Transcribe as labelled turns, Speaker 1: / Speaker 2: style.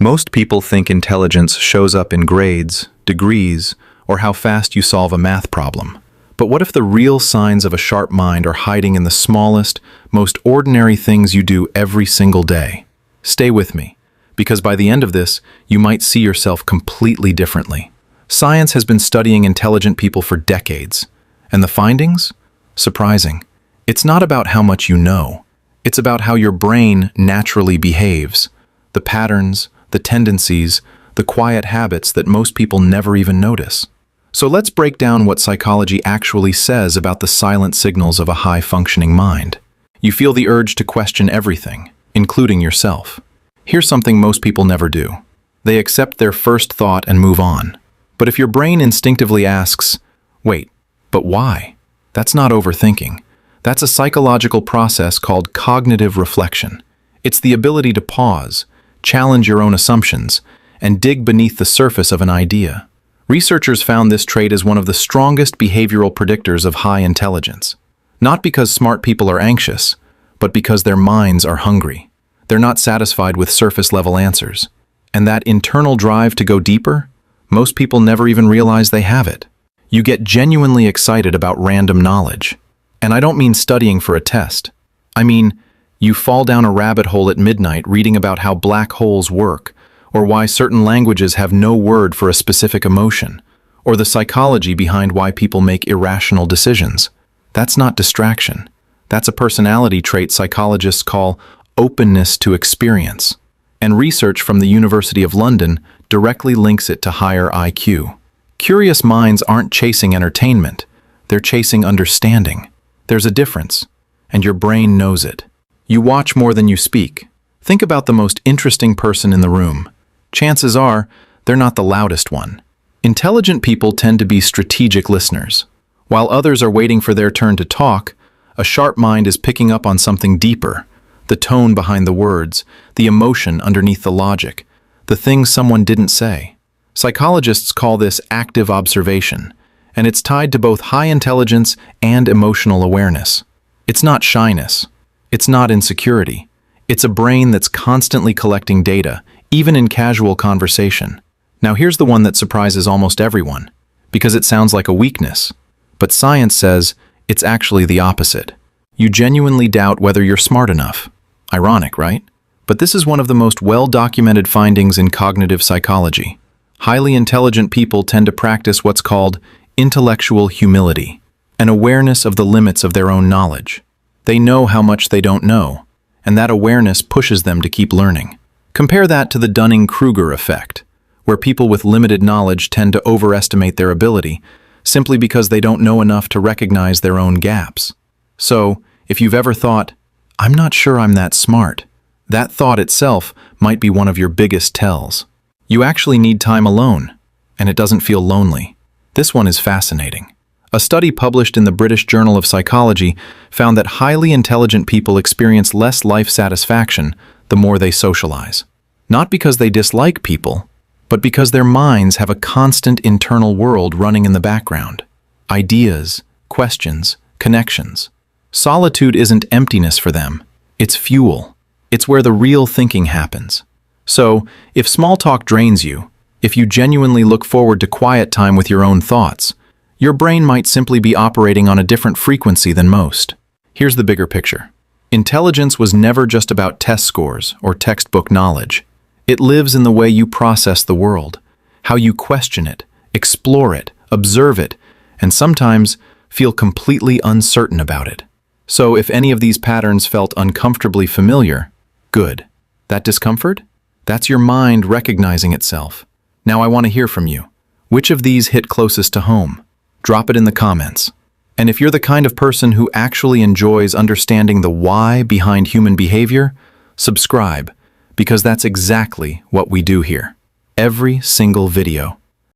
Speaker 1: Most people think intelligence shows up in grades, degrees, or how fast you solve a math problem. But what if the real signs of a sharp mind are hiding in the smallest, most ordinary things you do every single day? Stay with me, because by the end of this, you might see yourself completely differently. Science has been studying intelligent people for decades, and the findings? Surprising. It's not about how much you know. It's about how your brain naturally behaves. The patterns, the tendencies, the quiet habits that most people never even notice. So let's break down what psychology actually says about the silent signals of a high-functioning mind. You feel the urge to question everything, including yourself. Here's something most people never do. They accept their first thought and move on. But if your brain instinctively asks, "Wait, but why?" That's not overthinking. That's a psychological process called cognitive reflection. It's the ability to pause, challenge your own assumptions, and dig beneath the surface of an idea. Researchers found this trait as one of the strongest behavioral predictors of high intelligence. Not because smart people are anxious, but because their minds are hungry. They're not satisfied with surface-level answers. And that internal drive to go deeper, most people never even realize they have it. You get genuinely excited about random knowledge. And I don't mean studying for a test. I mean, you fall down a rabbit hole at midnight reading about how black holes work, or why certain languages have no word for a specific emotion, or the psychology behind why people make irrational decisions. That's not distraction. That's a personality trait psychologists call openness to experience. And research from the University of London directly links it to higher IQ. Curious minds aren't chasing entertainment. They're chasing understanding. There's a difference, and your brain knows it. You watch more than you speak. Think about the most interesting person in the room. Chances are, they're not the loudest one. Intelligent people tend to be strategic listeners. While others are waiting for their turn to talk, a sharp mind is picking up on something deeper. The tone behind the words, the emotion underneath the logic, the things someone didn't say. Psychologists call this active observation, and it's tied to both high intelligence and emotional awareness. It's not shyness. It's not insecurity. It's a brain that's constantly collecting data, even in casual conversation. Now here's the one that surprises almost everyone, because it sounds like a weakness. But science says it's actually the opposite. You genuinely doubt whether you're smart enough. Ironic, right? But this is one of the most well-documented findings in cognitive psychology. Highly intelligent people tend to practice what's called intellectual humility, an awareness of the limits of their own knowledge. They know how much they don't know, and that awareness pushes them to keep learning. Compare that to the Dunning-Kruger effect, where people with limited knowledge tend to overestimate their ability simply because they don't know enough to recognize their own gaps. So, if you've ever thought, "I'm not sure I'm that smart," that thought itself might be one of your biggest tells. You actually need time alone, and it doesn't feel lonely. This one is fascinating. A study published in the British Journal of Psychology found that highly intelligent people experience less life satisfaction the more they socialize. Not because they dislike people, but because their minds have a constant internal world running in the background. Ideas, questions, connections. Solitude isn't emptiness for them. It's fuel. It's where the real thinking happens. So, if small talk drains you, if you genuinely look forward to quiet time with your own thoughts, your brain might simply be operating on a different frequency than most. Here's the bigger picture. Intelligence was never just about test scores or textbook knowledge. It lives in the way you process the world, how you question it, explore it, observe it, and sometimes feel completely uncertain about it. So if any of these patterns felt uncomfortably familiar, good. That discomfort? That's your mind recognizing itself. Now I want to hear from you. Which of these hit closest to home? Drop it in the comments. And if you're the kind of person who actually enjoys understanding the why behind human behavior, subscribe, because that's exactly what we do here. Every single video.